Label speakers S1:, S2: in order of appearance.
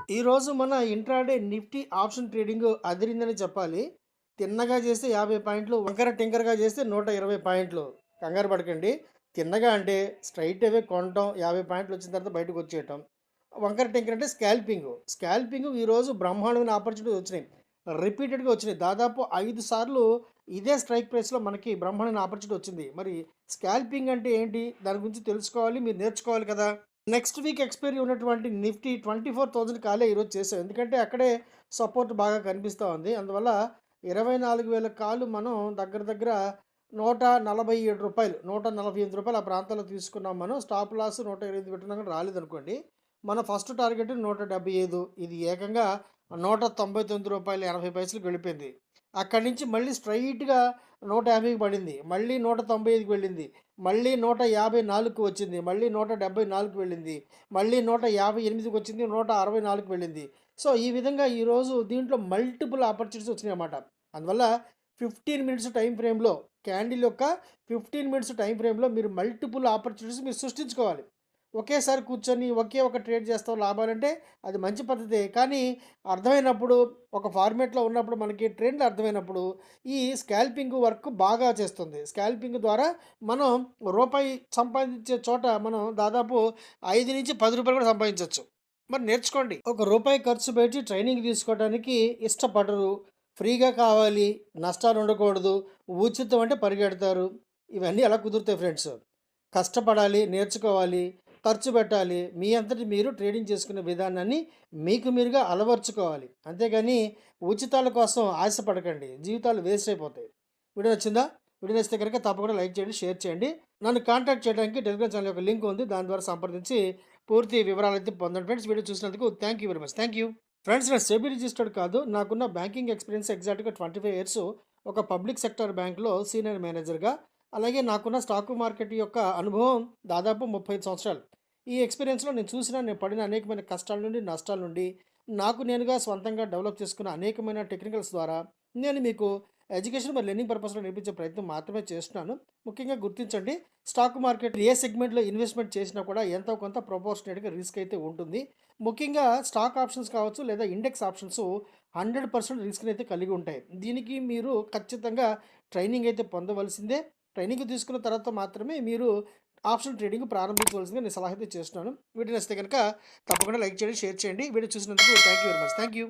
S1: ఈరోజు మన intraday Nifty option trading అదిరిందని చెప్పాలి. తిన్నగా చేస్తే 50 పాయింట్లు, వంకర టింకరగా చేస్తే 120 పాయింట్లు. కంగారు పడకండి. తిన్నగా అంటే స్ట్రైట్ అవే కొనటం, 50 పాయింట్లు వచ్చిన తర్వాత బయటకొచ్చేయటం. వంకర టింకర అంటే స్కాల్పింగ్. స్కాల్పింగ్ ఈరోజు బ్రహ్మాండమైన ఆపర్చునిటీస్ వచ్చినాయి. రిపీటెడ్‌గా వచ్చినాయి. దాదాపు 5 సార్లు ఇదే స్ట్రైక్ ప్రైస్‌లో మనకి బ్రహ్మాండమైన ఆపర్చునిటీ వచ్చింది. మరి స్కాల్పింగ్ అంటే ఏంటి? దాని గురించి తెలుసుకోవాలి. మీరు నేర్చుకోవాలి కదా! నెక్స్ట్ వీక్ ఎక్స్‌పైరీ ఉన్నటువంటి నిఫ్టీ 24,000 కాలే ఈరోజు చేసాం. ఎందుకంటే అక్కడే సపోర్ట్ బాగా కనిపిస్తా ఉంది. అందువల్ల 24,000 కాలు మనం దగ్గర దగ్గర రూ. 147, రూ. 148 ఆ ప్రాంతాల్లో తీసుకున్నాం మనం. స్టాప్ లాస్ 128 పెట్టినా కూడా రాలేదనుకోండి. మన ఫస్ట్ టార్గెట్ 175. ఇది ఏకంగా రూ. 199.80కి వెళ్ళిపోయింది. అక్కడి నుంచి మళ్ళీ స్ట్రెయిట్‌గా 150కి పడింది. మళ్ళీ 195కి వెళ్ళింది. మళ్ళీ 154కి వచ్చింది. మళ్ళీ 174కి వెళ్ళింది. మళ్ళీ 158కి వచ్చింది. 164కి వెళ్ళింది. సో, ఈ విధంగా ఈరోజు దీంట్లో మల్టిపుల్ ఆపర్చునిటీస్ వచ్చినాయన్నమాట. అందువల్ల 15 మినిట్స్ టైమ్ ఫ్రేమ్‌లో క్యాండిల్ యొక్క 15 మినిట్స్ టైమ్ ఫ్రేమ్‌లో మీరు మల్టిపుల్ ఆపర్చునిటీస్ మీరు సృష్టించుకోవాలి. ఒకేసారి కూర్చొని ఒకే ఒక ట్రేడ్ చేస్తాం లాభాలంటే అది మంచి పద్ధతే. కానీ అర్థమైనప్పుడు ఒక ఫార్మాట్‌లో ఉన్నప్పుడు మనకి ట్రెండ్ అర్థమైనప్పుడు ఈ స్కాల్పింగ్ వర్క్ బాగా చేస్తుంది. స్కాల్పింగ్ ద్వారా మనం రూపాయి సంపాదించే చోట మనం దాదాపు 5-10 రూపాయలు కూడా సంపాదించొచ్చు. మరి నేర్చుకోండి. ఒక రూపాయి ఖర్చు పెట్టి ట్రైనింగ్ తీసుకోవడానికి ఇష్టపడరు. ఫ్రీగా కావాలి, నష్టాలు ఉండకూడదు, ఉచితం అంటే పరిగెడతారు. ఇవన్నీ ఎలా కుదురుతాయి ఫ్రెండ్స్? కష్టపడాలి, నేర్చుకోవాలి, ఖర్చు పెట్టాలి. మీ అంతట మీరు ట్రేడింగ్ చేసుకునే విధానాన్ని మీకు మీరుగా అలవర్చుకోవాలి. అంతేగాని ఉచితాల కోసం ఆశపడకండి. జీవితాలు వేస్ట్ అయిపోతాయి. వీడియో నచ్చిందా? వీడియో నచ్చితే కనుక తప్పకుండా లైక్ చేయండి, షేర్ చేయండి. నన్ను కాంటాక్ట్ చేయడానికి టెలిగ్రామ్ ఛానల్ యొక్క లింక్ ఉంది. దాని ద్వారా సంప్రదించి పూర్తి వివరాలైతే పొందండి ఫ్రెండ్స్. వీడియో చూసినందుకు thank you very much. Thank you. Friends, నేను సెబీ రిజిస్టర్డ్ కాదు. నాకున్న బ్యాంకింగ్ ఎక్స్పీరియన్స్ ఎగ్జాక్ట్‌గా 25 ఇయర్స్ ఒక పబ్లిక్ సెక్టార్ బ్యాంక్‌లో సీనియర్ మేనేజర్‌గా, అలాగే నాకున్న స్టాక్ మార్కెట్ యొక్క అనుభవం దాదాపు 35 సంవత్సరాలు. ఈ ఎక్స్‌పీరియన్స్‌లో నేను పడిన అనేకమైన కష్టాల నుండి, నష్టాల నుండి నాకు నేనుగా స్వంతంగా డెవలప్ చేసుకున్న అనేకమైన టెక్నికల్స్ ద్వారా నేను మీకు ఎడ్యుకేషన్ మరియు లెర్నింగ్ పర్పస్‌లో నేర్పించే ప్రయత్నం మాత్రమే చేస్తున్నాను. ముఖ్యంగా గుర్తించండి, స్టాక్ మార్కెట్ ఏ సెగ్మెంట్‌లో ఇన్వెస్ట్‌మెంట్ చేసినా కూడా ఎంతో కొంత ప్రపోర్షనేట్‌గా రిస్క్ అయితే ఉంటుంది. ముఖ్యంగా స్టాక్ ఆప్షన్స్ కావచ్చు లేదా ఇండెక్స్ ఆప్షన్స్ 100% రిస్క్‌నైతే కలిగి ఉంటాయి. దీనికి మీరు ఖచ్చితంగా ట్రైనింగ్ అయితే పొందవలసిందే. ట్రైనింగ్ తీసుకున్న తర్వాత మాత్రమే మీరు ఆప్షన్ ట్రేడింగ్ ప్రారంభించవలసిందిగా నేను సలహా అయితే చేస్తున్నాను. వీడియో నచ్చితే గనుక తప్పకుండా లైక్ చేయండి, షేర్ చేయండి. వీడియో చూసినందుకు thank you very much. Thank you.